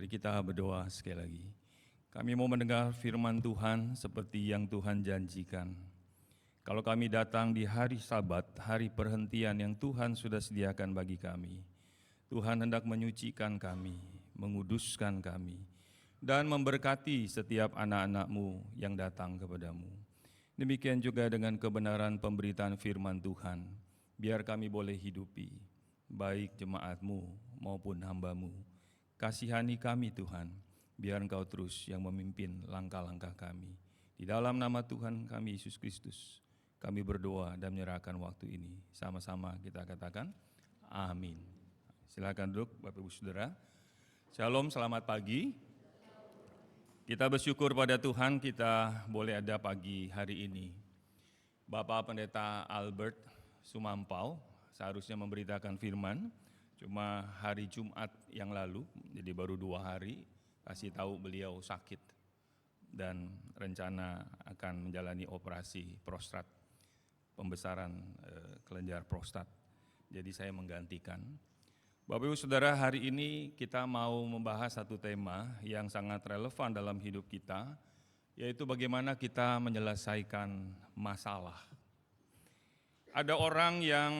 Mari kita berdoa sekali lagi. Kami mau mendengar firman Tuhan seperti yang Tuhan janjikan. Kalau kami datang di hari Sabat, hari perhentian yang Tuhan sudah sediakan bagi kami, Tuhan hendak menyucikan kami, menguduskan kami, dan memberkati setiap anak-anak-Mu yang datang kepadamu. Demikian juga dengan kebenaran pemberitaan firman Tuhan, biar kami boleh hidupi, baik jemaat-Mu maupun hamba-Mu. Kasihani kami Tuhan, biar Engkau terus yang memimpin langkah-langkah kami. Di dalam nama Tuhan kami Yesus Kristus, kami berdoa dan menyerahkan waktu ini. Sama-sama kita katakan, amin. Silakan duduk Bapak Ibu Saudara. Shalom, selamat pagi. Kita bersyukur pada Tuhan kita boleh ada pagi hari ini. Bapak Pendeta Albert Sumampau seharusnya memberitakan firman, cuma hari Jumat yang lalu, jadi baru 2 hari, kasih tahu beliau sakit dan rencana akan menjalani operasi prostat, pembesaran kelenjar prostat. Jadi saya menggantikan. Bapak Ibu Saudara, hari ini kita mau membahas satu tema yang sangat relevan dalam hidup kita, yaitu bagaimana kita menyelesaikan masalah. Ada orang yang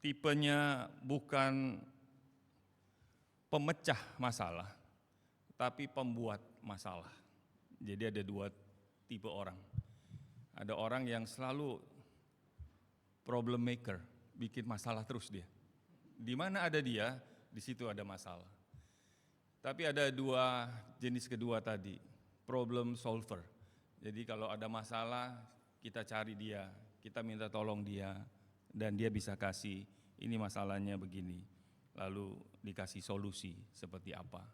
tipenya bukan pemecah masalah, tapi pembuat masalah. Jadi ada 2 tipe orang. Ada orang yang selalu problem maker, bikin masalah terus dia. Di mana ada dia, di situ ada masalah. Tapi ada 2 jenis kedua tadi, problem solver. Jadi kalau ada masalah, kita cari dia, kita minta tolong dia, dan dia bisa kasih, ini masalahnya begini, lalu dikasih solusi seperti apa.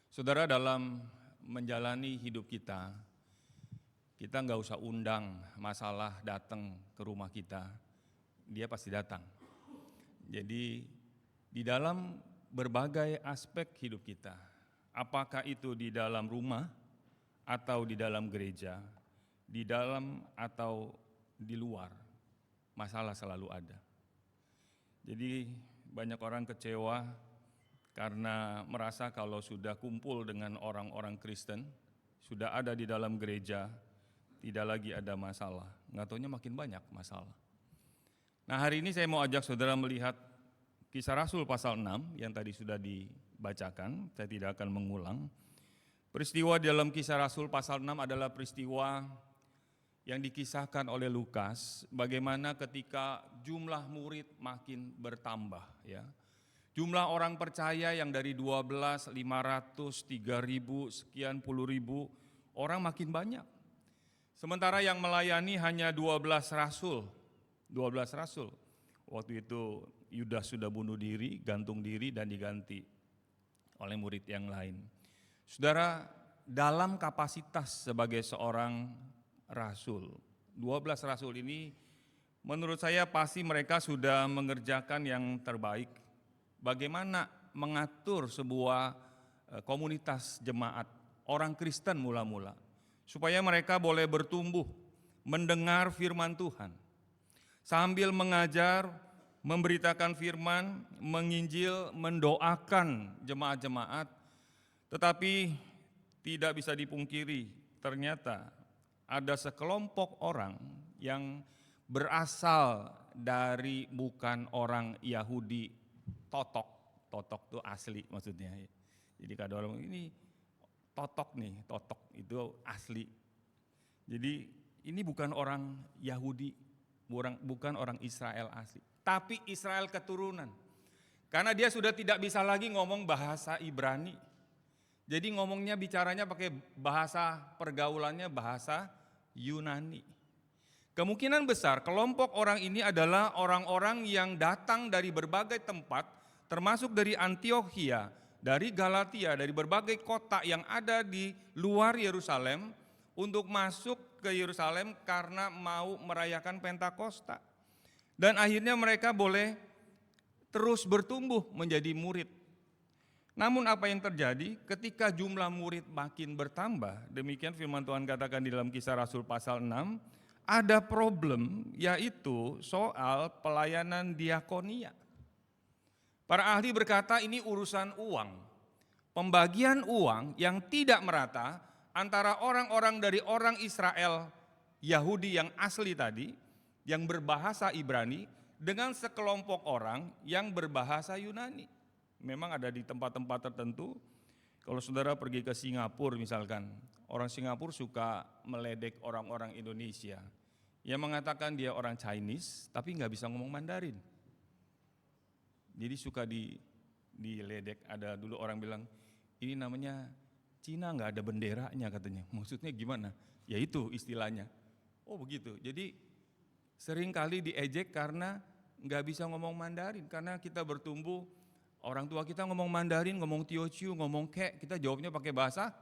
Saudara, dalam menjalani hidup kita nggak usah undang masalah datang ke rumah kita, dia pasti datang. Jadi di dalam berbagai aspek hidup kita, apakah itu di dalam rumah atau di dalam gereja, di dalam atau di luar, masalah selalu ada. Jadi banyak orang kecewa karena merasa kalau sudah kumpul dengan orang-orang Kristen, sudah ada di dalam gereja, tidak lagi ada masalah. Nggak taunya makin banyak masalah. Nah, hari ini saya mau ajak saudara melihat Kisah Rasul pasal 6 yang tadi sudah dibacakan, saya tidak akan mengulang. Peristiwa dalam Kisah Rasul pasal 6 adalah peristiwa yang dikisahkan oleh Lukas, bagaimana ketika jumlah murid makin bertambah, ya. Jumlah orang percaya yang dari 12, 500, 3.000, sekian puluh ribu, orang makin banyak. Sementara yang melayani hanya 12 rasul. 12 rasul. Waktu itu Yudas sudah bunuh diri, gantung diri dan diganti oleh murid yang lain. Saudara, dalam kapasitas sebagai seorang rasul, 12 rasul ini menurut saya pasti mereka sudah mengerjakan yang terbaik. Bagaimana mengatur sebuah komunitas jemaat, orang Kristen mula-mula, supaya mereka boleh bertumbuh, mendengar firman Tuhan, sambil mengajar, memberitakan firman, menginjil, mendoakan jemaat-jemaat. Tetapi tidak bisa dipungkiri, ternyata ada sekelompok orang yang berasal dari bukan orang Yahudi, totok itu asli maksudnya. Jadi kadang orang ini totok itu asli. Jadi ini bukan orang Yahudi, bukan orang Israel asli, tapi Israel keturunan. Karena dia sudah tidak bisa lagi ngomong bahasa Ibrani. Jadi ngomongnya, bicaranya pakai bahasa pergaulannya, bahasa Yunani. Kemungkinan besar kelompok orang ini adalah orang-orang yang datang dari berbagai tempat, termasuk dari Antiokhia, dari Galatia, dari berbagai kota yang ada di luar Yerusalem, untuk masuk ke Yerusalem karena mau merayakan Pentakosta. Dan akhirnya mereka boleh terus bertumbuh menjadi murid. Namun apa yang terjadi ketika jumlah murid makin bertambah, demikian firman Tuhan katakan di dalam Kisah Rasul pasal 6, ada problem, yaitu soal pelayanan diakonia. Para ahli berkata ini urusan uang. Pembagian uang yang tidak merata antara orang-orang dari orang Israel, Yahudi yang asli tadi, yang berbahasa Ibrani, dengan sekelompok orang yang berbahasa Yunani. Memang ada di tempat-tempat tertentu, kalau saudara pergi ke Singapura misalkan, orang Singapura suka meledek orang-orang Indonesia. Yang mengatakan dia orang Chinese, tapi nggak bisa ngomong Mandarin. Jadi suka diledek. Ada dulu orang bilang, ini namanya Cina nggak ada benderanya katanya. Maksudnya gimana? Ya itu istilahnya. Oh begitu. Jadi seringkali diejek karena nggak bisa ngomong Mandarin. Karena kita bertumbuh, orang tua kita ngomong Mandarin, ngomong Teochew, ngomong Kek, kita jawabnya pakai bahasa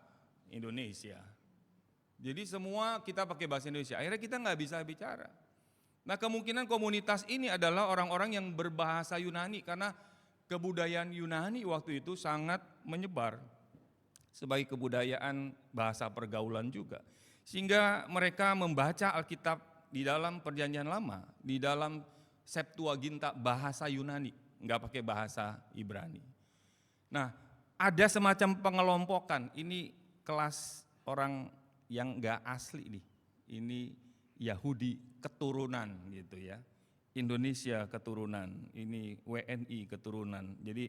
Indonesia. Jadi semua kita pakai bahasa Indonesia. Akhirnya kita nggak bisa bicara. Nah kemungkinan komunitas ini adalah orang-orang yang berbahasa Yunani karena kebudayaan Yunani waktu itu sangat menyebar sebagai kebudayaan bahasa pergaulan juga. Sehingga mereka membaca Alkitab di dalam Perjanjian Lama, di dalam Septuaginta bahasa Yunani, nggak pakai bahasa Ibrani. Nah ada semacam pengelompokan, ini kelas orang yang nggak asli nih, ini Yahudi keturunan gitu ya, Indonesia keturunan, ini WNI keturunan, jadi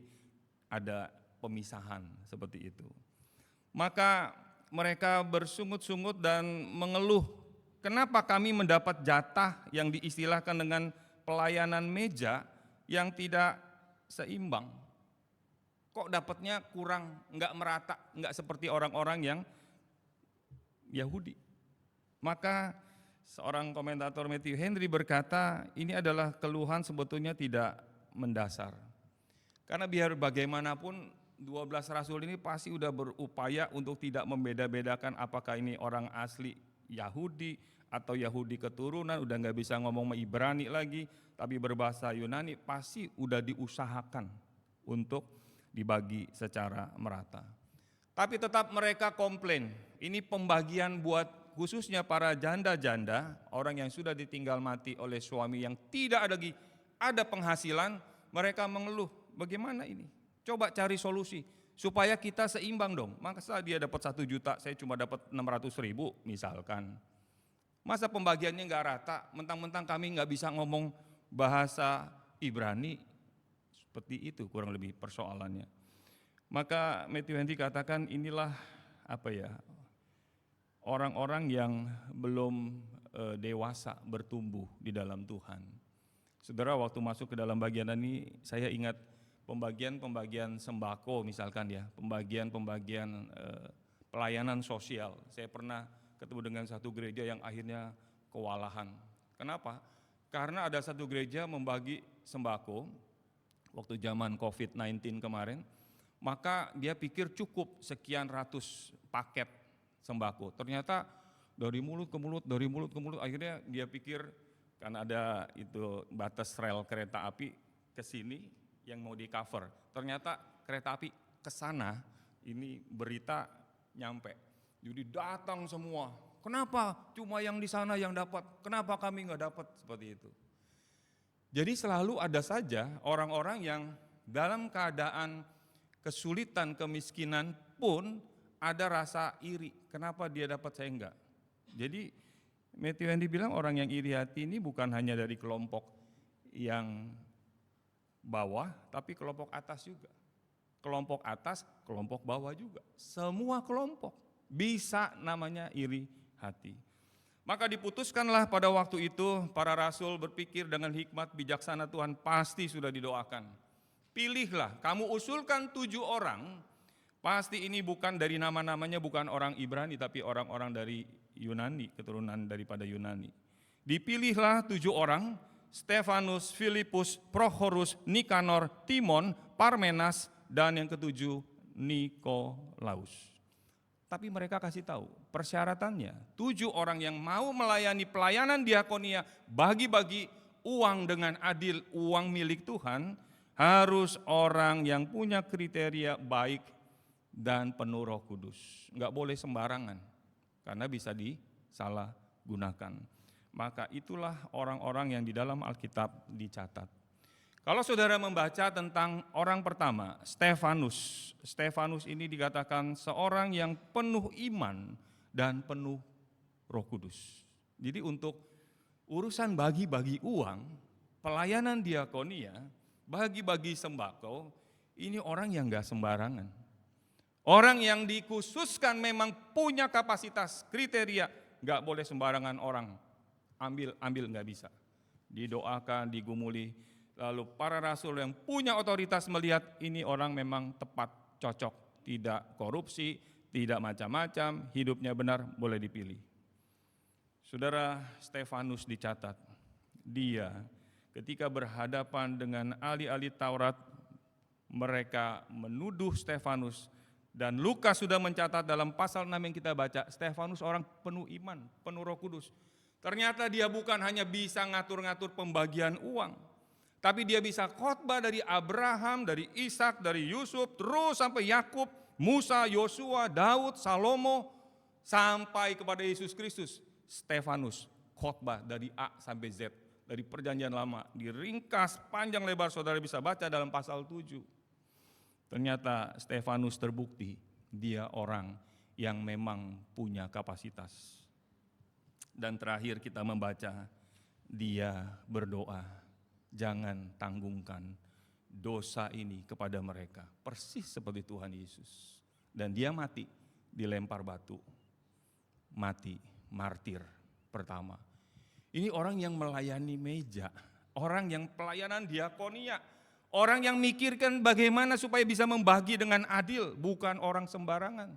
ada pemisahan seperti itu. Maka mereka bersungut-sungut dan mengeluh, kenapa kami mendapat jatah yang diistilahkan dengan pelayanan meja yang tidak seimbang? Kok dapatnya kurang, nggak merata, nggak seperti orang-orang yang Yahudi. Maka seorang komentator Matthew Henry berkata, ini adalah keluhan sebetulnya tidak mendasar. Karena biar bagaimanapun 12 rasul ini pasti udah berupaya untuk tidak membeda-bedakan apakah ini orang asli Yahudi atau Yahudi keturunan, udah nggak bisa ngomong Ibrani lagi, tapi berbahasa Yunani, pasti udah diusahakan untuk dibagi secara merata. Tapi tetap mereka komplain, ini pembagian buat khususnya para janda-janda, orang yang sudah ditinggal mati oleh suami yang tidak ada penghasilan, mereka mengeluh, bagaimana ini? Coba cari solusi, supaya kita seimbang dong. Masa dia dapat 1 juta, saya cuma dapat 600.000 misalkan. Masa pembagiannya nggak rata, mentang-mentang kami nggak bisa ngomong bahasa Ibrani, seperti itu kurang lebih persoalannya. Maka Matthew Henry katakan inilah orang-orang yang belum dewasa bertumbuh di dalam Tuhan. Saudara, waktu masuk ke dalam bagian ini saya ingat pembagian sembako misalkan ya, pembagian pelayanan sosial. Saya pernah ketemu dengan satu gereja yang akhirnya kewalahan. Kenapa? Karena ada satu gereja membagi sembako waktu zaman COVID-19 kemarin, maka dia pikir cukup sekian ratus paket sembako. Ternyata dari mulut ke mulut, akhirnya dia pikir karena ada itu batas rel kereta api ke sini yang mau di cover. Ternyata kereta api ke sana, ini berita nyampe. Jadi datang semua. Kenapa cuma yang di sana yang dapat? Kenapa kami nggak dapat? Seperti itu. Jadi selalu ada saja orang-orang yang dalam keadaan kesulitan, kemiskinan pun ada rasa iri. Kenapa dia dapat saya enggak? Jadi Matthew Henry bilang orang yang iri hati ini bukan hanya dari kelompok yang bawah, tapi kelompok atas juga. Kelompok atas, kelompok bawah juga. Semua kelompok bisa namanya iri hati. Maka diputuskanlah pada waktu itu para rasul berpikir dengan hikmat bijaksana Tuhan pasti sudah didoakan. Pilihlah, kamu usulkan 7 orang, pasti ini bukan dari nama-namanya bukan orang Ibrani tapi orang-orang dari Yunani, keturunan daripada Yunani. Dipilihlah 7 orang, Stefanus, Filipus, Prochorus, Nikanor, Timon, Parmenas, dan yang ketujuh Nikolaus. Tapi mereka kasih tahu persyaratannya, 7 orang yang mau melayani pelayanan diakonia, bagi-bagi uang dengan adil, uang milik Tuhan, harus orang yang punya kriteria baik dan penuh Roh Kudus. Enggak boleh sembarangan, karena bisa disalahgunakan. Maka itulah orang-orang yang di dalam Alkitab dicatat. Kalau saudara membaca tentang orang pertama, Stefanus. Stefanus ini dikatakan seorang yang penuh iman dan penuh Roh Kudus. Jadi untuk urusan bagi-bagi uang, pelayanan diakonia, bagi-bagi sembako, ini orang yang gak sembarangan. Orang yang dikhususkan memang punya kapasitas, kriteria, gak boleh sembarangan orang ambil gak bisa. Didoakan, digumuli, lalu para rasul yang punya otoritas melihat ini orang memang tepat, cocok, tidak korupsi, tidak macam-macam, hidupnya benar, boleh dipilih. Saudara, Stefanus dicatat, dia ketika berhadapan dengan ahli-ahli Taurat, mereka menuduh Stefanus, dan Lukas sudah mencatat dalam pasal 6 yang kita baca, Stefanus orang penuh iman, penuh Roh Kudus. Ternyata dia bukan hanya bisa ngatur-ngatur pembagian uang, tapi dia bisa khotbah dari Abraham, dari Ishak, dari Yusuf, terus sampai Yakub, Musa, Yosua, Daud, Salomo, sampai kepada Yesus Kristus. Stefanus khotbah dari A sampai Z, dari perjanjian lama, diringkas panjang lebar, saudara bisa baca dalam pasal 7. Ternyata Stefanus terbukti dia orang yang memang punya kapasitas. Dan terakhir kita membaca, dia berdoa, jangan tanggungkan dosa ini kepada mereka. Persis seperti Tuhan Yesus. Dan dia mati, dilempar batu. Mati, martir pertama. Ini orang yang melayani meja, orang yang pelayanan diakonia, orang yang mikirkan bagaimana supaya bisa membagi dengan adil, bukan orang sembarangan.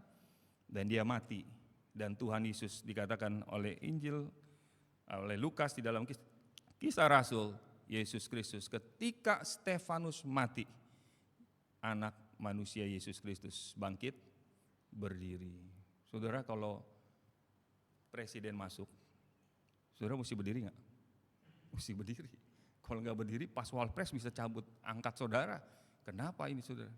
Dan dia mati, dan Tuhan Yesus dikatakan oleh Injil, oleh Lukas di dalam kisah Rasul, Yesus Kristus ketika Stefanus mati, anak manusia Yesus Kristus bangkit, berdiri. Saudara, kalau presiden masuk, saudara mesti berdiri nggak? Mesti berdiri. Kalau nggak berdiri, pas Walpres bisa cabut angkat saudara. Kenapa ini saudara?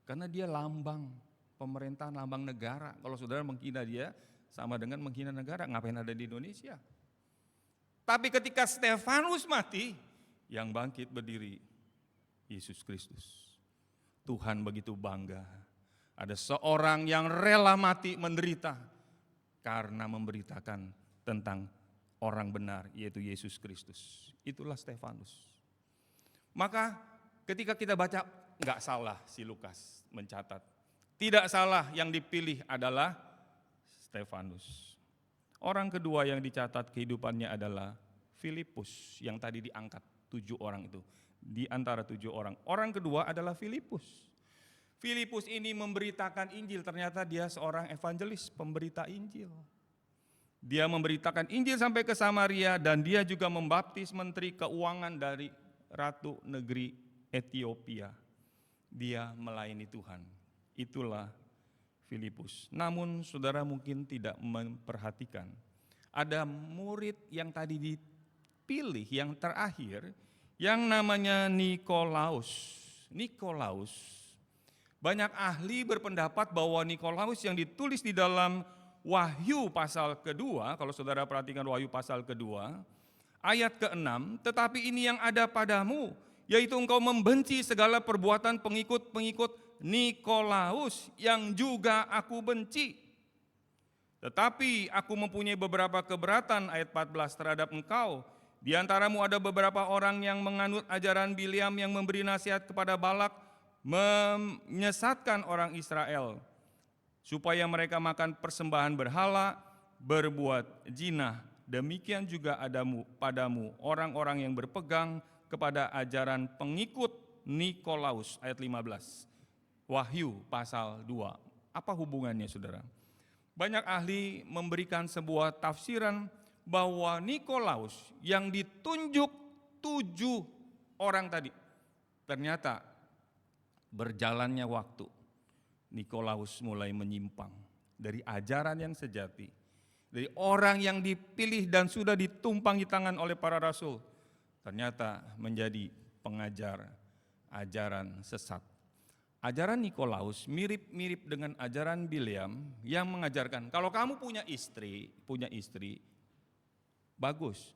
Karena dia lambang pemerintahan, lambang negara. Kalau saudara menghina dia, sama dengan menghina negara. Ngapain ada di Indonesia? Tapi ketika Stefanus mati, yang bangkit berdiri Yesus Kristus. Tuhan begitu bangga. Ada seorang yang rela mati menderita karena memberitakan tentang orang benar, yaitu Yesus Kristus. Itulah Stefanus. Maka ketika kita baca, enggak salah si Lukas mencatat. Tidak salah, yang dipilih adalah Stefanus. Orang kedua yang dicatat kehidupannya adalah Filipus, yang tadi diangkat 7 orang itu. Di antara 7 orang. Orang kedua adalah Filipus. Filipus ini memberitakan Injil, ternyata dia seorang evangelis, pemberita Injil. Dia memberitakan Injil sampai ke Samaria, dan dia juga membaptis menteri keuangan dari ratu negeri Ethiopia. Dia melayani Tuhan. Itulah Filipus. Namun saudara mungkin tidak memperhatikan, ada murid yang tadi dipilih yang terakhir, yang namanya Nikolaus. Nikolaus. Banyak ahli berpendapat bahwa Nikolaus yang ditulis di dalam Wahyu pasal kedua, kalau saudara perhatikan Wahyu pasal kedua, ayat ke-6, tetapi ini yang ada padamu, yaitu engkau membenci segala perbuatan pengikut-pengikut Nikolaus yang juga aku benci. Tetapi aku mempunyai beberapa keberatan, ayat 14, terhadap engkau. Di antaramu ada beberapa orang yang menganut ajaran Bileam yang memberi nasihat kepada Balak, menyesatkan orang Israel, supaya mereka makan persembahan berhala, berbuat zina. Demikian juga ada padamu orang-orang yang berpegang kepada ajaran pengikut Nikolaus, ayat 15. Wahyu pasal 2. Apa hubungannya saudara? Banyak ahli memberikan sebuah tafsiran bahwa Nikolaus yang ditunjuk 7 orang tadi, ternyata berjalannya waktu, Nikolaus mulai menyimpang dari ajaran yang sejati, dari orang yang dipilih dan sudah ditumpangi tangan oleh para rasul, ternyata menjadi pengajar ajaran sesat. Ajaran Nikolaus mirip-mirip dengan ajaran Bileam yang mengajarkan kalau kamu punya istri, bagus.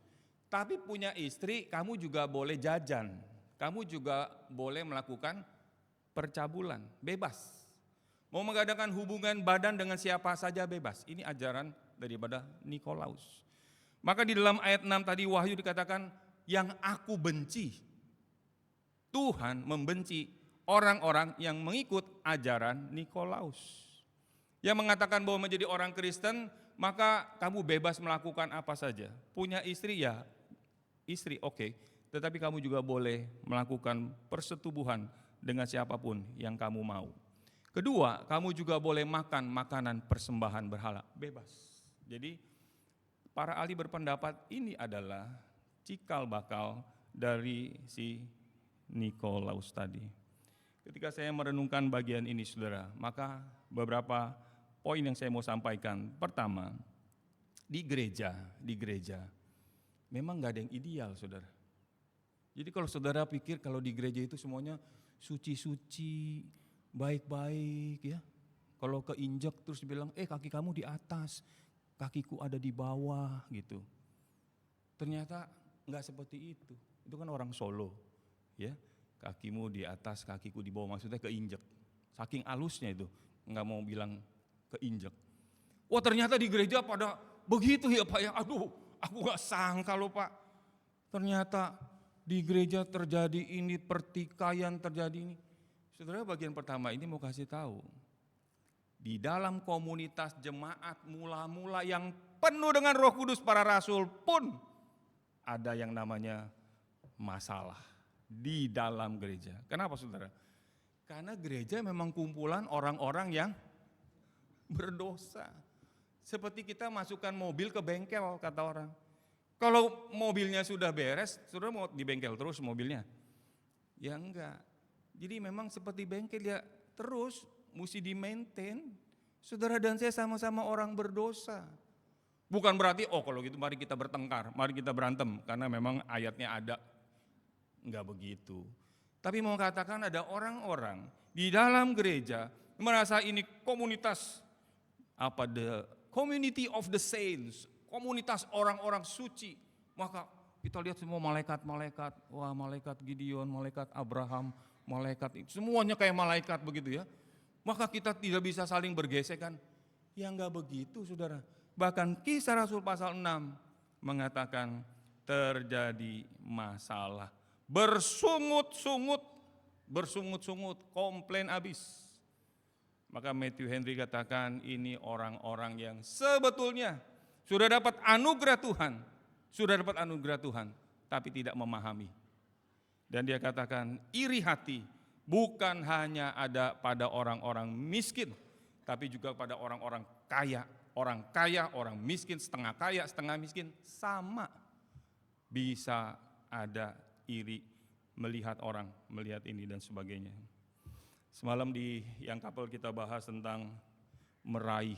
Tapi punya istri kamu juga boleh jajan. Kamu juga boleh melakukan percabulan, bebas. Mau mengadakan hubungan badan dengan siapa saja bebas. Ini ajaran daripada Nikolaus. Maka di dalam ayat 6 tadi Wahyu dikatakan, yang aku benci. Tuhan membenci orang-orang yang mengikut ajaran Nikolaus. Yang mengatakan bahwa menjadi orang Kristen, maka kamu bebas melakukan apa saja. Punya istri ya, istri oke. Tetapi kamu juga boleh melakukan persetubuhan dengan siapapun yang kamu mau. Kedua, kamu juga boleh makan makanan persembahan berhala, bebas. Jadi para ahli berpendapat ini adalah cikal bakal dari si Nikolaus tadi. Ketika saya merenungkan bagian ini saudara, maka beberapa poin yang saya mau sampaikan. Pertama, di gereja memang gak ada yang ideal saudara. Jadi kalau saudara pikir kalau di gereja itu semuanya suci-suci, baik-baik ya. Kalau keinjak terus bilang, kaki kamu di atas, kakiku ada di bawah gitu. Ternyata enggak seperti itu. Itu kan orang Solo ya. Kakimu di atas, kakiku di bawah, maksudnya keinjak. Saking alusnya itu, enggak mau bilang keinjak. Wah ternyata di gereja pada begitu ya Pak ya. Aduh, aku enggak sangka loh Pak. Ternyata di gereja terjadi ini, pertikaian terjadi ini. Saudara, bagian pertama ini mau kasih tahu. Di dalam komunitas jemaat mula-mula yang penuh dengan Roh Kudus para rasul pun ada yang namanya masalah di dalam gereja. Kenapa saudara? Karena gereja memang kumpulan orang-orang yang berdosa. Seperti kita masukkan mobil ke bengkel kata orang. Kalau mobilnya sudah beres, saudara mau di bengkel terus mobilnya? Ya enggak. Jadi memang seperti bengkel ya terus mesti di-maintain. Saudara dan saya sama-sama orang berdosa. Bukan berarti kalau gitu mari kita bertengkar, mari kita berantem karena memang ayatnya ada. Enggak begitu. Tapi mau katakan ada orang-orang di dalam gereja merasa ini komunitas the community of the saints, komunitas orang-orang suci. Maka kita lihat semua malaikat-malaikat, wah malaikat Gideon, malaikat Abraham, malaikat semuanya kayak malaikat begitu ya. Maka kita tidak bisa saling bergesekan. Ya enggak begitu saudara. Bahkan Kisah Rasul pasal 6 mengatakan terjadi masalah. Bersungut-sungut, komplain habis. Maka Matthew Henry katakan ini orang-orang yang sebetulnya sudah dapat anugerah Tuhan, tapi tidak memahami. Dan dia katakan iri hati bukan hanya ada pada orang-orang miskin, tapi juga pada orang-orang kaya. Orang kaya, orang miskin, setengah kaya, setengah miskin, sama. Bisa ada iri melihat orang, melihat ini dan sebagainya. Semalam di yang kapal kita bahas tentang meraih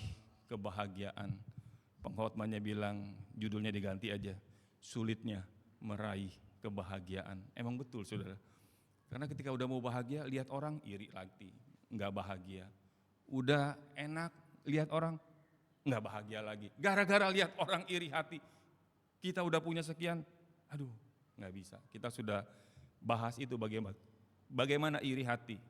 kebahagiaan. Pengkhotbahnya bilang judulnya diganti aja, sulitnya meraih kebahagiaan. Emang betul saudara. Karena ketika udah mau bahagia, lihat orang iri lagi, enggak bahagia. Udah enak, lihat orang enggak bahagia lagi. Gara-gara lihat orang iri hati, kita udah punya sekian, aduh enggak bisa. Kita sudah bahas itu bagaimana iri hati,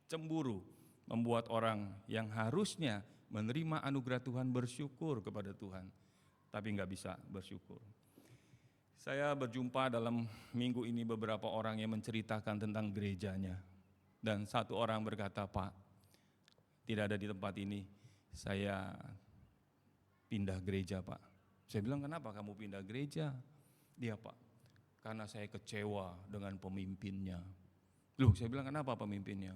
cemburu, membuat orang yang harusnya menerima anugerah Tuhan bersyukur kepada Tuhan, tapi enggak bisa bersyukur. Saya berjumpa dalam minggu ini beberapa orang yang menceritakan tentang gerejanya. Dan satu orang berkata, Pak, tidak ada di tempat ini, saya pindah gereja Pak. Saya bilang, kenapa kamu pindah gereja? Dia, Pak, karena saya kecewa dengan pemimpinnya. Loh, saya bilang, kenapa pemimpinnya?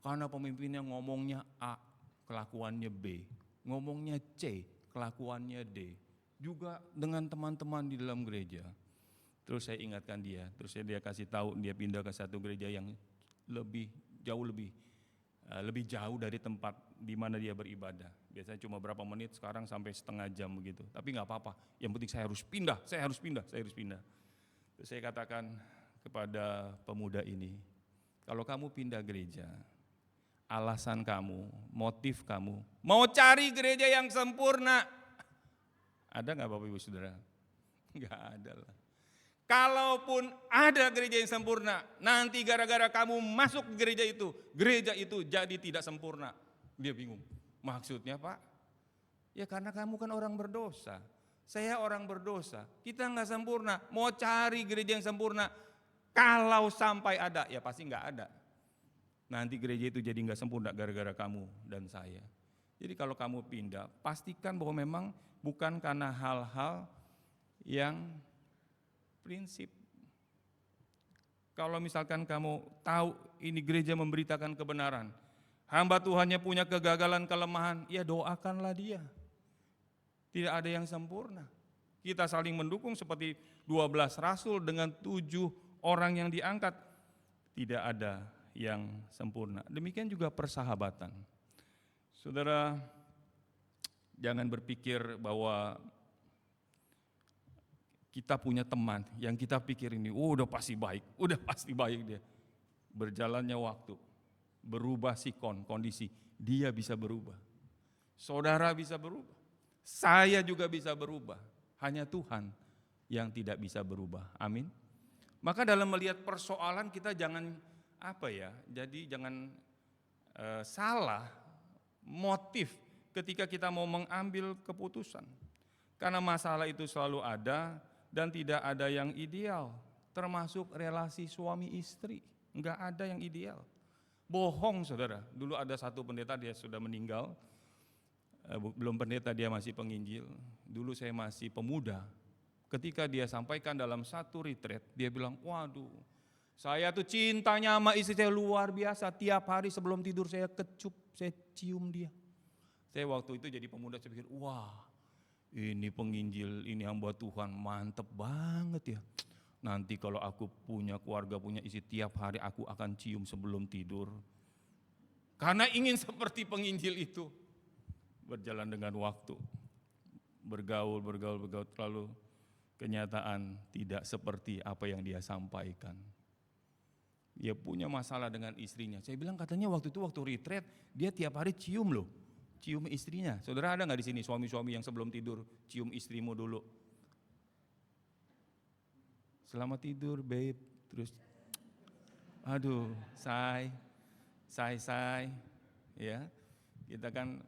Karena pemimpinnya ngomongnya A, kelakuannya B. Ngomongnya C, kelakuannya D. Juga dengan teman-teman di dalam gereja. Terus saya ingatkan dia, terus dia kasih tahu dia pindah ke satu gereja yang lebih jauh dari tempat di mana dia beribadah. Biasanya cuma berapa menit, sekarang sampai setengah jam begitu. Tapi nggak apa-apa, yang penting saya harus pindah. Terus saya katakan kepada pemuda ini, kalau kamu pindah gereja, alasan kamu, motif kamu, mau cari gereja yang sempurna. Ada nggak Bapak Ibu Saudara? Nggak ada lah. Kalaupun ada gereja yang sempurna, nanti gara-gara kamu masuk gereja itu jadi tidak sempurna. Dia bingung. Maksudnya Pak? Ya karena kamu kan orang berdosa. Saya orang berdosa. Kita nggak sempurna. Mau cari gereja yang sempurna. Kalau sampai ada, ya pasti nggak ada. Nanti gereja itu jadi nggak sempurna gara-gara kamu dan saya. Jadi kalau kamu pindah, pastikan bahwa memang bukan karena hal-hal yang prinsip. Kalau misalkan kamu tahu ini gereja memberitakan kebenaran, hamba Tuhannya punya kegagalan, kelemahan, ya doakanlah dia. Tidak ada yang sempurna. Kita saling mendukung seperti 12 rasul dengan 7 orang yang diangkat. Tidak ada yang sempurna. Demikian juga persahabatan. Saudara, jangan berpikir bahwa kita punya teman yang kita pikir ini, udah pasti baik dia. Berjalannya waktu, berubah sikon, kondisi, dia bisa berubah. Saudara bisa berubah, saya juga bisa berubah. Hanya Tuhan yang tidak bisa berubah. Amin. Maka dalam melihat persoalan kita jangan jangan salah motif ketika kita mau mengambil keputusan. Karena masalah itu selalu ada dan tidak ada yang ideal, termasuk relasi suami istri, enggak ada yang ideal. Bohong saudara, dulu ada satu pendeta dia sudah meninggal, belum pendeta dia masih penginjil, dulu saya masih pemuda. Ketika dia sampaikan dalam satu retreat, dia bilang, waduh, saya tuh cintanya sama istri saya luar biasa, tiap hari sebelum tidur saya kecup, saya cium dia. Saya waktu itu jadi pemuda, saya pikir, wah ini penginjil, ini hamba Tuhan, mantep banget ya. Nanti kalau aku punya keluarga, punya istri, tiap hari aku akan cium sebelum tidur. Karena ingin seperti penginjil itu. Berjalan dengan waktu, bergaul, lalu kenyataan tidak seperti apa yang dia sampaikan. Dia punya masalah dengan istrinya. Saya bilang katanya waktu retreat, dia tiap hari cium loh. Cium istrinya. Saudara ada nggak di sini suami-suami yang sebelum tidur cium istrimu dulu? Selamat tidur, babe. Terus, aduh, say, ya. Kita kan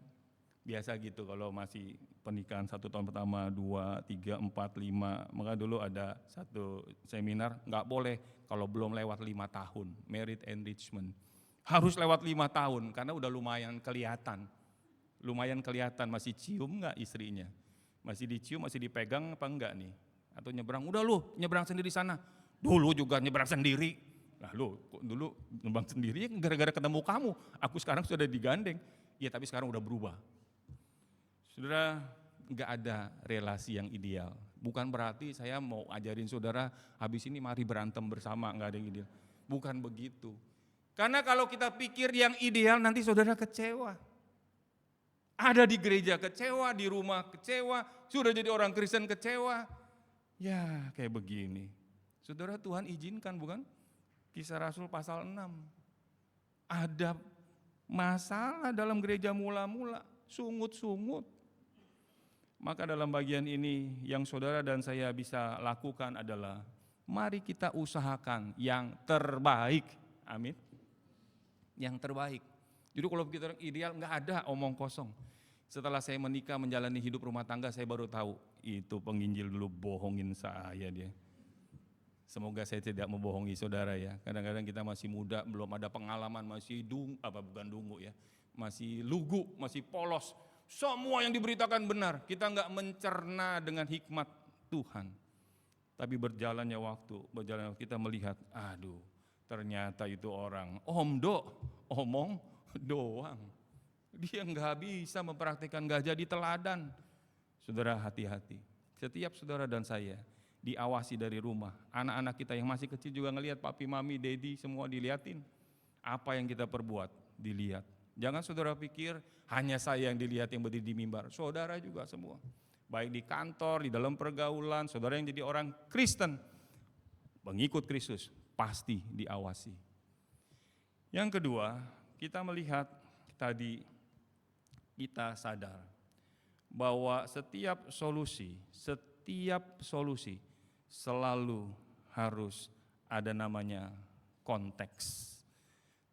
biasa gitu kalau masih pernikahan 1 tahun pertama, 2, 3, 4, 5. Maka dulu ada satu seminar, nggak boleh kalau belum lewat 5 tahun, marriage enrichment. Harus lewat 5 tahun karena udah lumayan kelihatan masih cium nggak istrinya, masih dicium, masih dipegang apa enggak nih, atau nyebrang, udah lu nyebrang sendiri sana, dulu juga nyebrang sendiri, lah lu dulu nyebrang sendiri gara-gara ketemu kamu, aku sekarang sudah digandeng, ya tapi sekarang udah berubah. Saudara, nggak ada relasi yang ideal, bukan berarti saya mau ajarin saudara habis ini mari berantem bersama, nggak ada yang ideal, bukan begitu, karena kalau kita pikir yang ideal nanti saudara kecewa. Ada di gereja kecewa, di rumah kecewa, sudah jadi orang Kristen kecewa. Ya kayak begini. Saudara, Tuhan izinkan bukan? Kisah Rasul pasal 6. Ada masalah dalam gereja mula-mula, sungut-sungut. Maka dalam bagian ini yang saudara dan saya bisa lakukan adalah mari kita usahakan yang terbaik. Amin. Yang terbaik. Jadi kalau kita ideal nggak ada omong kosong. Setelah saya menikah menjalani hidup rumah tangga, saya baru tahu itu penginjil dulu bohongin saya dia. Semoga saya tidak membohongi saudara ya. Kadang-kadang kita masih muda, belum ada pengalaman, masih masih lugu, masih polos. Semua yang diberitakan benar, kita nggak mencerna dengan hikmat Tuhan. Tapi berjalannya waktu kita melihat, aduh, ternyata itu orang omong doang. Dia nggak bisa mempraktikkan, nggak jadi teladan. Saudara hati-hati. Setiap saudara dan saya diawasi dari rumah. Anak-anak kita yang masih kecil juga ngelihat papi, mami, daddy semua dilihatin. Apa yang kita perbuat dilihat. Jangan saudara pikir hanya saya yang dilihat yang berdiri di mimbar. Saudara juga semua. Baik di kantor, di dalam pergaulan, saudara yang jadi orang Kristen, pengikut Kristus, pasti diawasi. Yang kedua, kita melihat tadi, kita sadar bahwa setiap solusi selalu harus ada namanya konteks.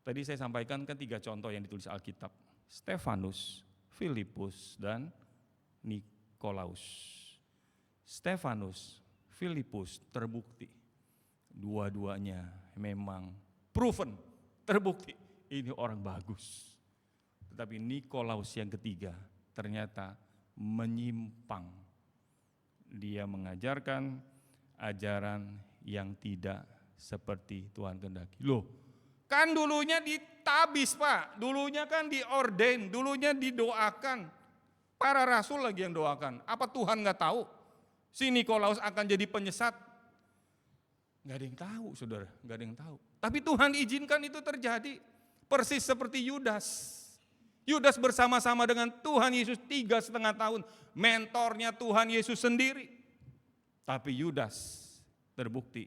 Tadi saya sampaikan kan 3 contoh yang ditulis Alkitab. Stefanus, Filipus, dan Nikolaus. Stefanus, Filipus terbukti. Dua-duanya memang proven, terbukti. Ini orang bagus. Tetapi Nikolaus yang ketiga ternyata menyimpang. Dia mengajarkan ajaran yang tidak seperti Tuhan kehendaki. Loh, kan dulunya ditabis Pak, dulunya kan diordain, dulunya didoakan. Para rasul lagi yang doakan. Apa Tuhan nggak tahu? Si Nikolaus akan jadi penyesat? Nggak ada yang tahu saudara, nggak ada yang tahu. Tapi Tuhan izinkan itu terjadi. Persis seperti Yudas. Yudas bersama-sama dengan Tuhan Yesus 3,5 tahun. Mentornya Tuhan Yesus sendiri. Tapi Yudas terbukti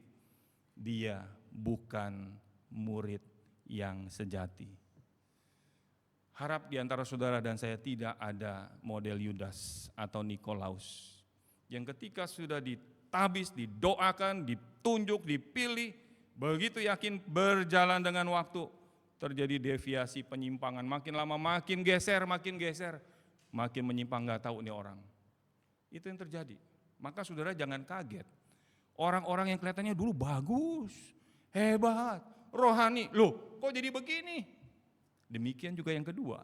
dia bukan murid yang sejati. Harap di antara saudara dan saya tidak ada model Yudas atau Nikolaus. Yang ketika sudah ditabis, didoakan, ditunjuk, dipilih, begitu yakin berjalan dengan waktu, terjadi deviasi, penyimpangan, makin lama makin geser, makin menyimpang, nggak tahu nih orang. Itu yang terjadi. Maka saudara jangan kaget. Orang-orang yang kelihatannya dulu bagus, hebat, rohani, loh kok jadi begini? Demikian juga yang kedua.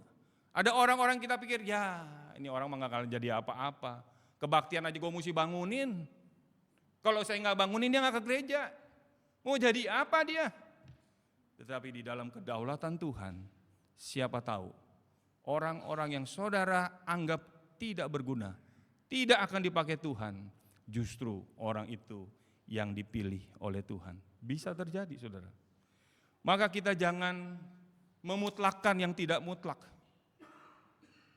Ada orang-orang kita pikir, ya ini orang mah nggak akan jadi apa-apa. Kebaktian aja gue mesti bangunin. Kalau saya nggak bangunin dia nggak ke gereja. Mau jadi apa dia? Tetapi di dalam kedaulatan Tuhan, siapa tahu orang-orang yang saudara anggap tidak berguna, tidak akan dipakai Tuhan, justru orang itu yang dipilih oleh Tuhan. Bisa terjadi saudara. Maka kita jangan memutlakkan yang tidak mutlak.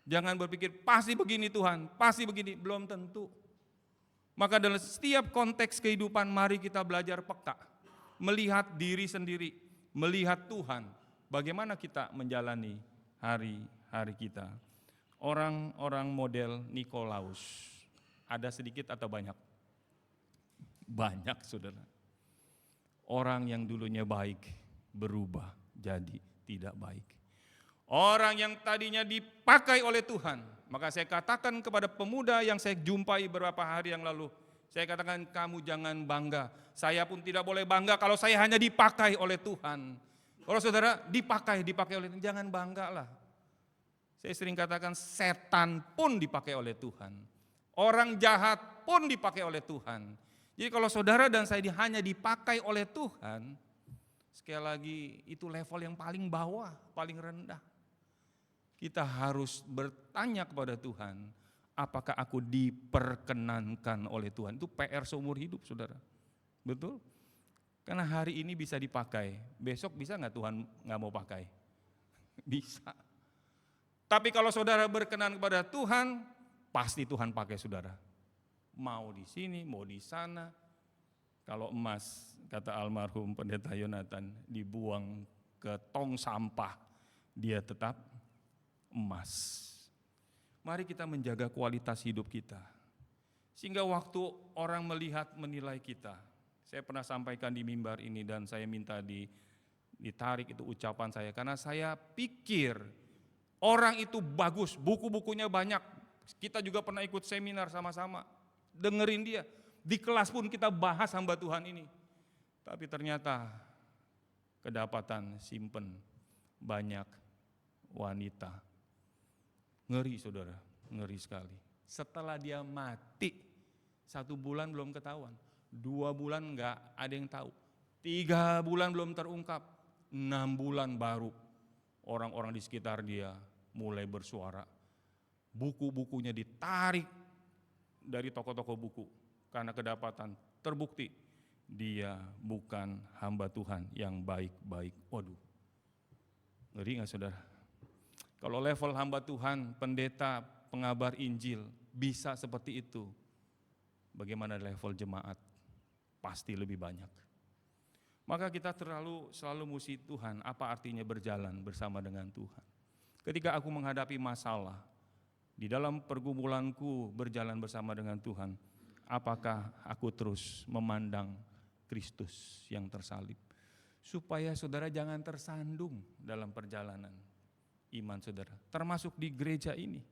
Jangan berpikir pasti begini Tuhan, pasti begini, belum tentu. Maka dalam setiap konteks kehidupan mari kita belajar peka, melihat diri sendiri, melihat Tuhan, bagaimana kita menjalani hari-hari kita. Orang-orang model Nikolaus, ada sedikit atau banyak? Banyak saudara. Orang yang dulunya baik, berubah jadi tidak baik. Orang yang tadinya dipakai oleh Tuhan, maka saya katakan kepada pemuda yang saya jumpai beberapa hari yang lalu, saya katakan kamu jangan bangga. Saya pun tidak boleh bangga kalau saya hanya dipakai oleh Tuhan. Kalau saudara dipakai oleh Tuhan, jangan bangga lah. Saya sering katakan setan pun dipakai oleh Tuhan. Orang jahat pun dipakai oleh Tuhan. Jadi kalau saudara dan saya hanya dipakai oleh Tuhan, sekali lagi itu level yang paling bawah, paling rendah. Kita harus bertanya kepada Tuhan, apakah aku diperkenankan oleh Tuhan? Itu PR seumur hidup saudara. Betul? Karena hari ini bisa dipakai, besok bisa nggak Tuhan nggak mau pakai? Bisa. Tapi kalau saudara berkenan kepada Tuhan, pasti Tuhan pakai saudara. Mau di sini, mau di sana. Kalau emas, kata almarhum Pendeta Yonatan, dibuang ke tong sampah, dia tetap emas. Mari kita menjaga kualitas hidup kita. Sehingga waktu orang melihat, menilai kita. Saya pernah sampaikan di mimbar ini dan saya minta ditarik itu ucapan saya. Karena saya pikir orang itu bagus, buku-bukunya banyak. Kita juga pernah ikut seminar sama-sama, dengerin dia. Di kelas pun kita bahas hamba Tuhan ini. Tapi ternyata kedapatan simpen banyak wanita. Ngeri saudara, ngeri sekali. Setelah dia mati, 1 bulan belum ketahuan. 2 bulan enggak ada yang tahu. 3 bulan belum terungkap. 6 bulan baru orang-orang di sekitar dia mulai bersuara. Buku-bukunya ditarik dari toko-toko buku. Karena kedapatan terbukti dia bukan hamba Tuhan yang baik-baik. Waduh, ngeri gak saudara? Kalau level hamba Tuhan, pendeta, pengabar Injil bisa seperti itu, bagaimana level jemaat? Pasti lebih banyak. Maka kita selalu musti Tuhan, apa artinya berjalan bersama dengan Tuhan. Ketika aku menghadapi masalah, di dalam pergumulanku berjalan bersama dengan Tuhan, apakah aku terus memandang Kristus yang tersalib. Supaya saudara jangan tersandung dalam perjalanan iman saudara. Termasuk di gereja ini,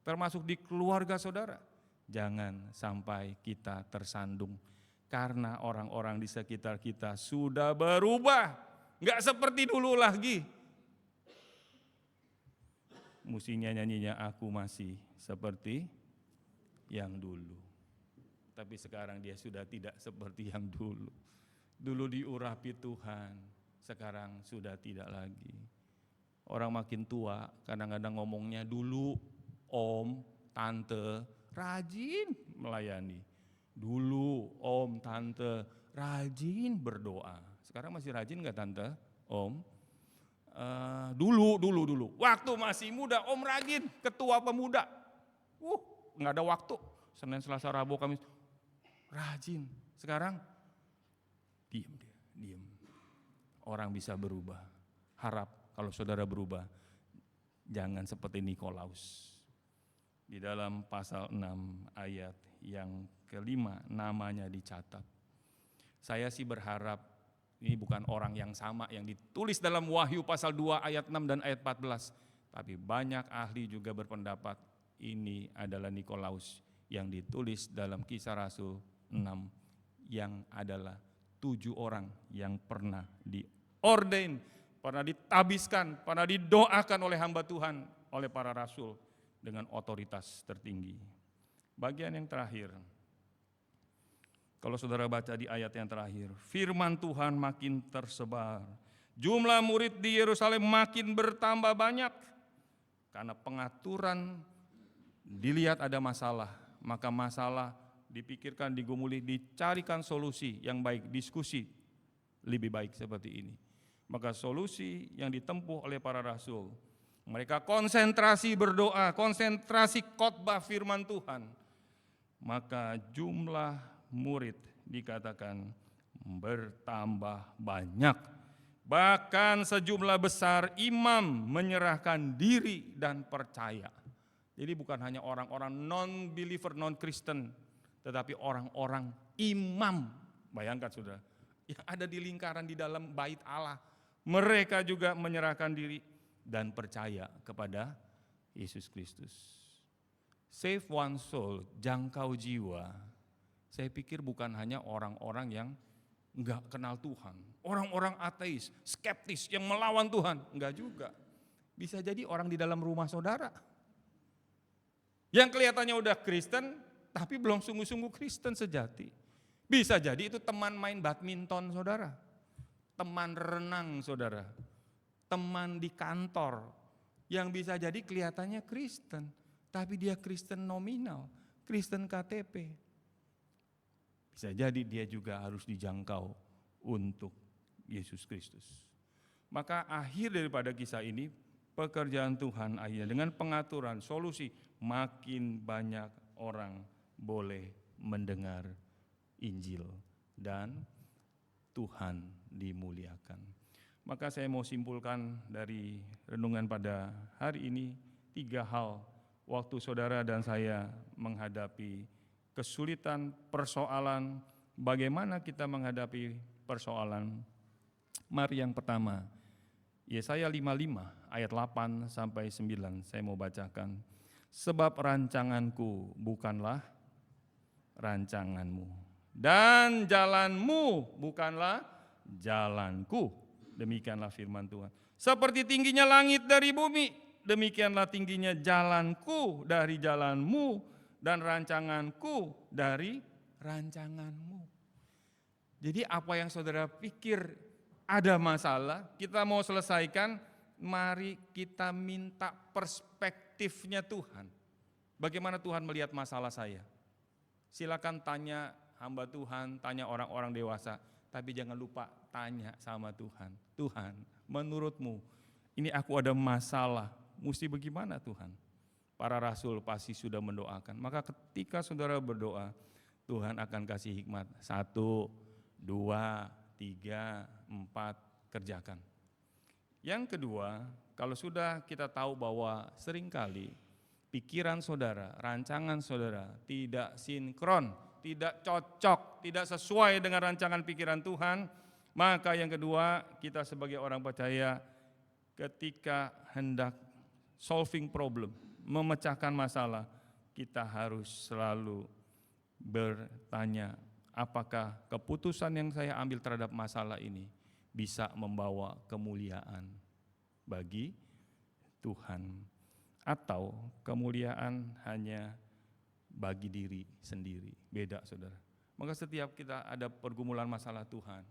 termasuk di keluarga saudara. Jangan sampai kita tersandung. Karena orang-orang di sekitar kita sudah berubah. Enggak seperti dulu lagi. Musinya nyanyinya aku masih seperti yang dulu. Tapi sekarang dia sudah tidak seperti yang dulu. Dulu diurapi Tuhan, sekarang sudah tidak lagi. Orang makin tua, kadang-kadang ngomongnya dulu om, tante, rajin melayani. Dulu om, tante, rajin berdoa. Sekarang masih rajin gak tante, om? Dulu. Waktu masih muda, om rajin, ketua pemuda. Gak ada waktu. Senin, Selasa, Rabu, Kamis, rajin. Sekarang diam. Orang bisa berubah. Harap kalau saudara berubah, jangan seperti Nikolaus. Di dalam pasal 6 ayat yang kelima namanya dicatat. Saya sih berharap ini bukan orang yang sama yang ditulis dalam Wahyu pasal 2 ayat 6 dan ayat 14. Tapi banyak ahli juga berpendapat ini adalah Nikolaus yang ditulis dalam Kisah Rasul 6 yang adalah 7 orang yang pernah diordain, pernah ditabiskan, pernah didoakan oleh hamba Tuhan, oleh para rasul dengan otoritas tertinggi. Bagian yang terakhir, kalau saudara baca di ayat yang terakhir, firman Tuhan makin tersebar, jumlah murid di Yerusalem makin bertambah banyak, karena pengaturan dilihat ada masalah, maka masalah dipikirkan, digumuli, dicarikan solusi yang baik, diskusi lebih baik seperti ini. Maka solusi yang ditempuh oleh para rasul, mereka konsentrasi berdoa, konsentrasi khotbah firman Tuhan. Maka jumlah murid dikatakan bertambah banyak. Bahkan sejumlah besar imam menyerahkan diri dan percaya. Jadi bukan hanya orang-orang non-believer, non-Kristen, tetapi orang-orang imam. Bayangkan saudara, yang ada di lingkaran di dalam bait Allah. Mereka juga menyerahkan diri dan percaya kepada Yesus Kristus. Save one soul, jangkau jiwa. Saya pikir bukan hanya orang-orang yang enggak kenal Tuhan. Orang-orang ateis, skeptis yang melawan Tuhan. Enggak juga. Bisa jadi orang di dalam rumah saudara. Yang kelihatannya udah Kristen, tapi belum sungguh-sungguh Kristen sejati. Bisa jadi itu teman main badminton saudara, teman renang saudara, teman di kantor, yang bisa jadi kelihatannya Kristen, tapi dia Kristen nominal, Kristen KTP. Bisa jadi dia juga harus dijangkau untuk Yesus Kristus. Maka akhir daripada kisah ini, pekerjaan Tuhan akhirnya dengan pengaturan, solusi, makin banyak orang boleh mendengar Injil dan Tuhan dimuliakan. Maka saya mau simpulkan dari renungan pada hari ini 3 hal waktu saudara dan saya menghadapi kesulitan, persoalan, bagaimana kita menghadapi persoalan. Mari yang pertama, Yesaya 55 ayat 8 sampai 9 saya mau bacakan. Sebab rancanganku bukanlah rancanganmu, dan jalanmu bukanlah jalanku. Demikianlah firman Tuhan. Seperti tingginya langit dari bumi, demikianlah tingginya jalanku dari jalanmu, dan rancanganku dari rancanganmu. Jadi apa yang saudara pikir ada masalah, kita mau selesaikan, mari kita minta perspektifnya Tuhan. Bagaimana Tuhan melihat masalah saya? Silakan tanya hamba Tuhan, tanya orang-orang dewasa, tapi jangan lupa tanya sama Tuhan. Tuhan, menurutmu ini aku ada masalah, mesti bagaimana Tuhan? Para rasul pasti sudah mendoakan. Maka ketika saudara berdoa, Tuhan akan kasih hikmat. 1, 2, 3, 4, kerjakan. Yang kedua, kalau sudah kita tahu bahwa seringkali pikiran saudara, rancangan saudara tidak sinkron, tidak cocok, tidak sesuai dengan rancangan pikiran Tuhan, maka yang kedua, kita sebagai orang percaya ketika hendak solving problem, memecahkan masalah, kita harus selalu bertanya, apakah keputusan yang saya ambil terhadap masalah ini bisa membawa kemuliaan bagi Tuhan, atau kemuliaan hanya bagi diri sendiri. Beda, saudara. Maka setiap kita ada pergumulan masalah Tuhan,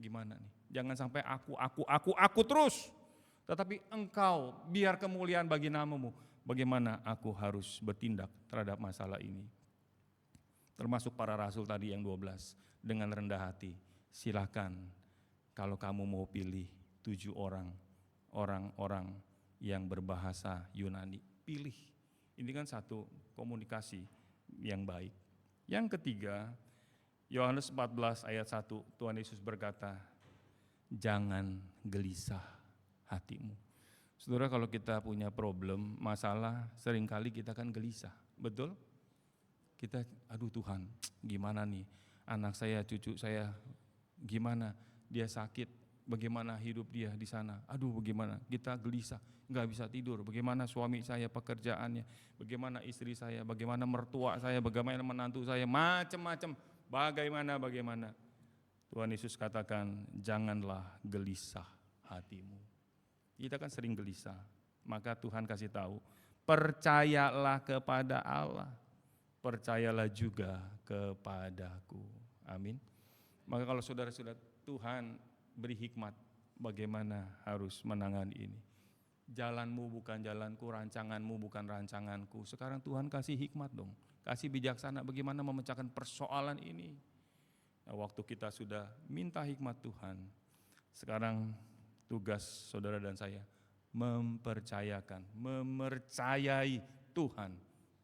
gimana nih? Jangan sampai aku terus. Tetapi engkau, biar kemuliaan bagi namamu. Bagaimana aku harus bertindak terhadap masalah ini? Termasuk para rasul tadi yang 12, dengan rendah hati. Silakan kalau kamu mau pilih 7 orang yang berbahasa Yunani, pilih. Ini kan satu komunikasi yang baik. Yang ketiga, Yohanes 14 ayat 1, Tuhan Yesus berkata, jangan gelisah hatimu. Saudara, kalau kita punya problem, masalah, seringkali kita kan gelisah, betul? Kita, aduh Tuhan, gimana nih, anak saya, cucu saya, gimana, dia sakit, bagaimana hidup dia di sana, aduh bagaimana, kita gelisah, nggak bisa tidur, bagaimana suami saya pekerjaannya, bagaimana istri saya, bagaimana mertua saya, bagaimana menantu saya, macam-macam, bagaimana. Tuhan Yesus katakan, janganlah gelisah hatimu. Kita kan sering gelisah, maka Tuhan kasih tahu, percayalah kepada Allah, percayalah juga kepadaku. Amin. Maka kalau saudara-saudara, Tuhan beri hikmat bagaimana harus menangani ini. Jalanmu bukan jalanku, rancanganmu bukan rancanganku. Sekarang Tuhan kasih hikmat dong, kasih bijaksana bagaimana memecahkan persoalan ini. Nah, waktu kita sudah minta hikmat Tuhan, sekarang tugas saudara dan saya mempercayai Tuhan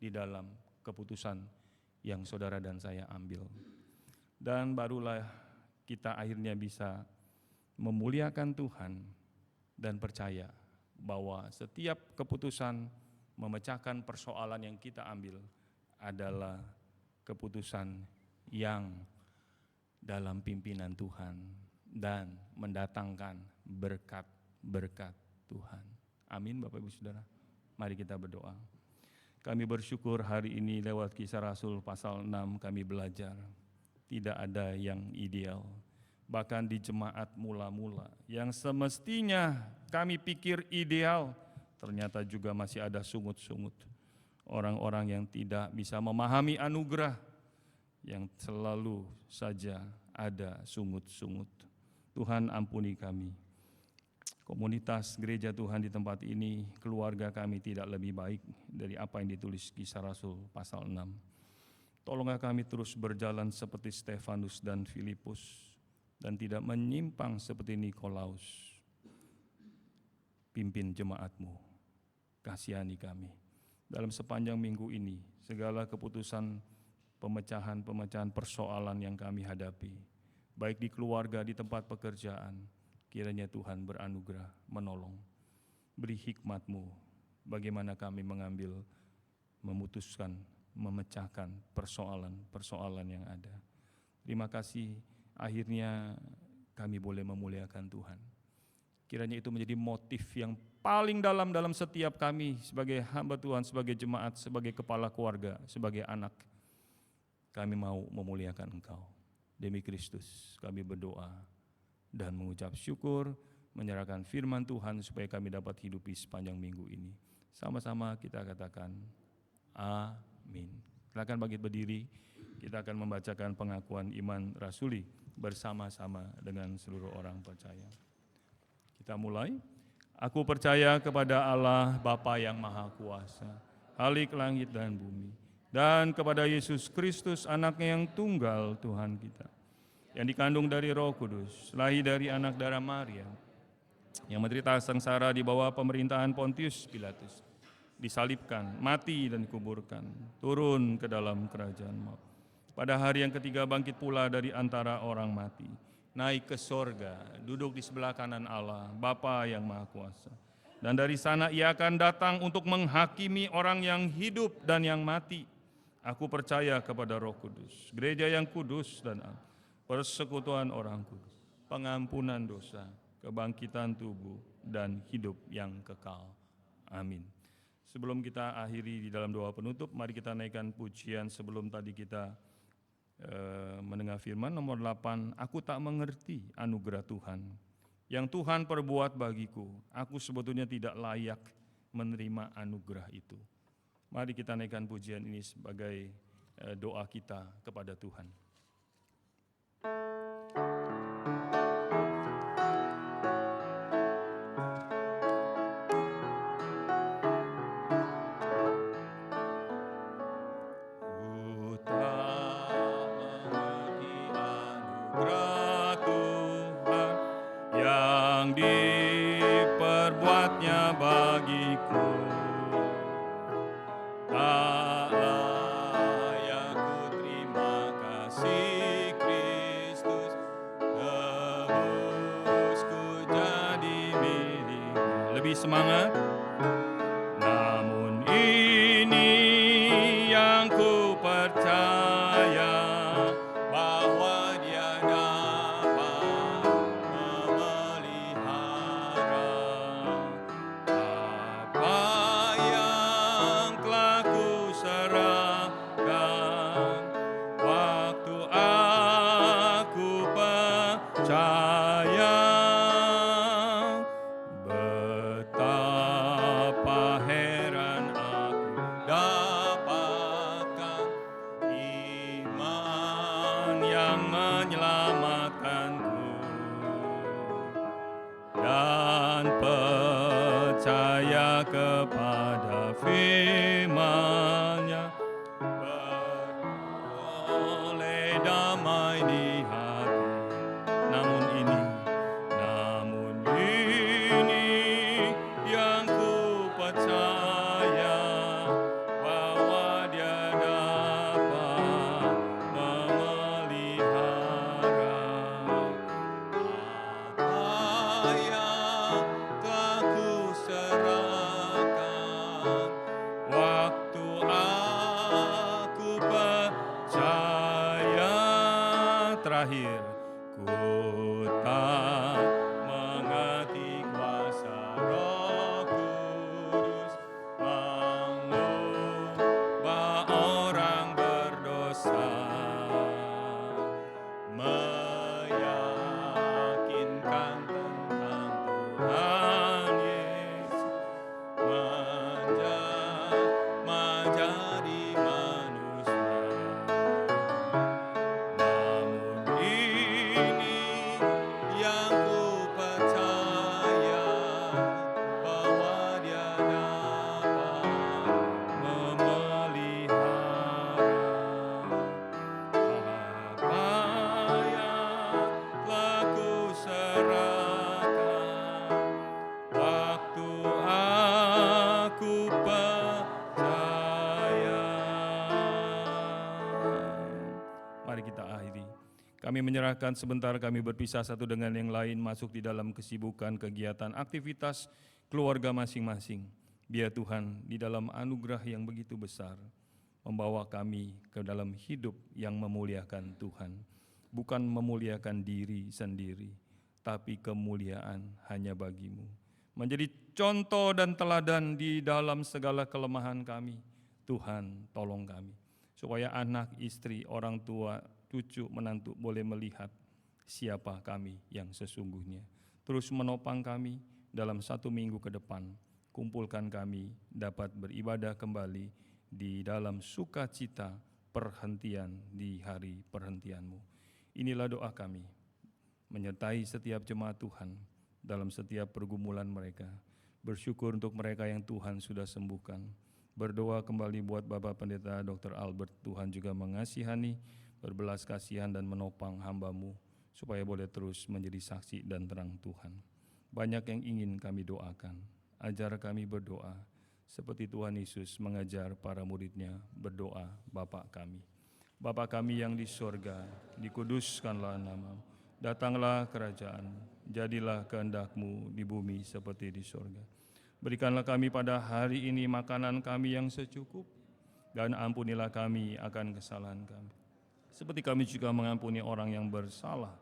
di dalam keputusan yang saudara dan saya ambil. Dan barulah kita akhirnya bisa memuliakan Tuhan dan percaya bahwa setiap keputusan memecahkan persoalan yang kita ambil adalah keputusan yang dalam pimpinan Tuhan dan mendatangkan berkat-berkat Tuhan. Amin, Bapak Ibu Saudara. Mari kita berdoa. Kami bersyukur hari ini lewat Kisah Rasul pasal 6 kami belajar tidak ada yang ideal. Bahkan di jemaat mula-mula yang semestinya kami pikir ideal, ternyata juga masih ada sungut-sungut. Orang-orang yang tidak bisa memahami anugerah, yang selalu saja ada sungut-sungut. Tuhan ampuni kami. Komunitas gereja Tuhan di tempat ini, keluarga kami tidak lebih baik dari apa yang ditulis Kisah Rasul pasal 6. Tolonglah kami terus berjalan seperti Stefanus dan Filipus, dan tidak menyimpang seperti Nikolaus. Pimpin jemaat-Mu, kasihani kami. Dalam sepanjang minggu ini, segala keputusan pemecahan persoalan yang kami hadapi, baik di keluarga, di tempat pekerjaan, kiranya Tuhan beranugerah menolong. Beri hikmat-Mu bagaimana kami memutuskan, memecahkan persoalan-persoalan yang ada. Terima kasih, akhirnya kami boleh memuliakan Tuhan. Kiranya itu menjadi motif yang paling dalam setiap kami sebagai hamba Tuhan, sebagai jemaat, sebagai kepala keluarga, sebagai anak. Kami mau memuliakan Engkau. Demi Kristus kami berdoa dan mengucap syukur, menyerahkan firman Tuhan supaya kami dapat hidupi sepanjang minggu ini. Sama-sama kita katakan amin. Silakan bangkit berdiri, kita akan membacakan pengakuan iman rasuli bersama-sama dengan seluruh orang percaya. Kita mulai. Aku percaya kepada Allah Bapa yang Maha Kuasa, Khalik langit dan bumi, dan kepada Yesus Kristus anaknya yang tunggal Tuhan kita, yang dikandung dari Roh Kudus, lahir dari anak darah Maria, yang menderita sengsara di bawah pemerintahan Pontius Pilatus, disalibkan, mati dan dikuburkan, turun ke dalam kerajaan maut. Pada hari yang ketiga bangkit pula dari antara orang mati, naik ke sorga, duduk di sebelah kanan Allah, Bapa yang Maha Kuasa. Dan dari sana ia akan datang untuk menghakimi orang yang hidup dan yang mati. Aku percaya kepada Roh Kudus, gereja yang kudus dan am, persekutuan orang kudus, pengampunan dosa, kebangkitan tubuh, dan hidup yang kekal. Amin. Sebelum kita akhiri di dalam doa penutup, mari kita naikkan pujian sebelum tadi kita mendengar firman nomor 8. Aku tak mengerti anugerah Tuhan yang Tuhan perbuat bagiku. Aku sebetulnya tidak layak menerima anugerah itu. Mari kita naikkan pujian ini sebagai doa kita kepada Tuhan. Diperbuatnya bagiku, tak layak ku terima kasih Kristus, tebusku jadi miliknya. Lebih semangat. Namun ini yang ku percaya, bahwa Dia dapat memelihara apa yang telah ku serahkan. Waktu aku percaya, betapa heran aku dapatkan iman yang menyelamatkanku, dan percaya kepada firman-Nya, beroleh damai di hati. Namun ini yang ku percaya, bahwa Dia dapat memelihara apa yang telah ku serahkan. Waktu aku percaya, terakhir, ku tak mengerti kuasa Roh Kudus mengubah orang berdosa, meyakinkan tentang Tuhan Yesus, menjadi manusia. Namun ini yang ku percaya, bahwa Dia dapat memelihara apa yang telah ku serahkan. Waktu aku percaya. Mari kita akhiri. Kami menyerahkan sebentar, kami berpisah satu dengan yang lain, masuk di dalam kesibukan, kegiatan, aktivitas keluarga masing-masing. Biar Tuhan di dalam anugerah yang begitu besar membawa kami ke dalam hidup yang memuliakan Tuhan. Bukan memuliakan diri sendiri, tapi kemuliaan hanya bagi-Mu. Menjadi contoh dan teladan di dalam segala kelemahan kami. Tuhan, tolong kami, supaya anak, istri, orang tua, cucu, menantu boleh melihat siapa kami yang sesungguhnya. Terus menopang kami dalam 1 minggu ke depan. Kumpulkan kami dapat beribadah kembali di dalam sukacita perhentian di hari perhentian-Mu. Inilah doa kami, menyertai setiap jemaat Tuhan dalam setiap pergumulan mereka. Bersyukur untuk mereka yang Tuhan sudah sembuhkan. Berdoa kembali buat Bapak Pendeta Dr. Albert, Tuhan juga mengasihani, berbelas kasihan dan menopang hamba-Mu, supaya boleh terus menjadi saksi dan terang Tuhan. Banyak yang ingin kami doakan. Ajar kami berdoa, seperti Tuhan Yesus mengajar para murid-Nya berdoa, Bapa kami. Bapa kami yang di sorga, dikuduskanlah nama-Mu. Datanglah kerajaan, jadilah kehendak-Mu di bumi seperti di sorga. Berikanlah kami pada hari ini makanan kami yang secukup, dan ampunilah kami akan kesalahan kami, seperti kami juga mengampuni orang yang bersalah.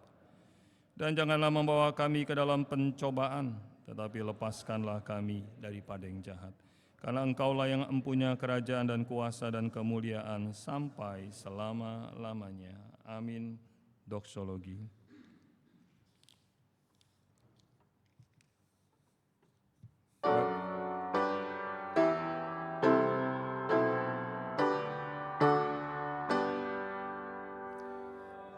Dan janganlah membawa kami ke dalam pencobaan, tetapi lepaskanlah kami daripada yang jahat. Karena Engkaulah yang empunya kerajaan dan kuasa dan kemuliaan sampai selama-lamanya. Amin. Doksologi.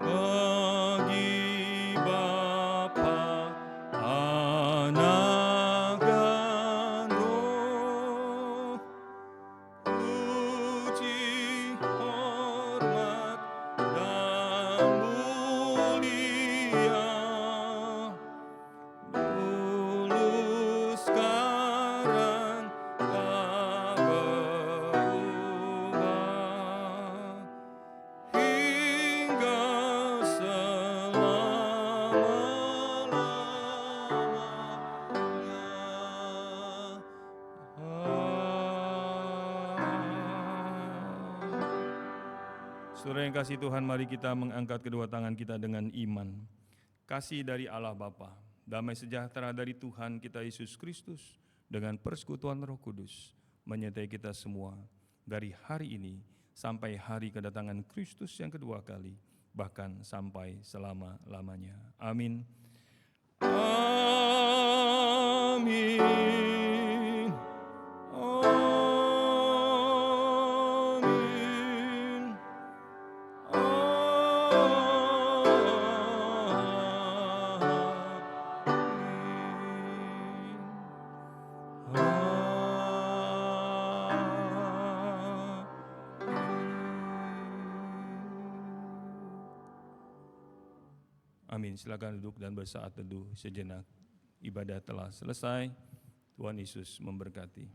Bagi Bapa, Anak, dan Roh, puji, hormat, dan mulia dulu, sekarang, tak berubah, hingga Saudara yang kasih Tuhan, mari kita mengangkat kedua tangan kita dengan iman. Kasih dari Allah Bapa, damai sejahtera dari Tuhan kita Yesus Kristus, dengan persekutuan Roh Kudus, menyertai kita semua dari hari ini sampai hari kedatangan Kristus yang kedua kali, bahkan sampai selama-lamanya. Amin. Amin. Amin. Amin. Silakan duduk dan bersaat teduh sejenak. Ibadah telah selesai. Tuhan Yesus memberkati.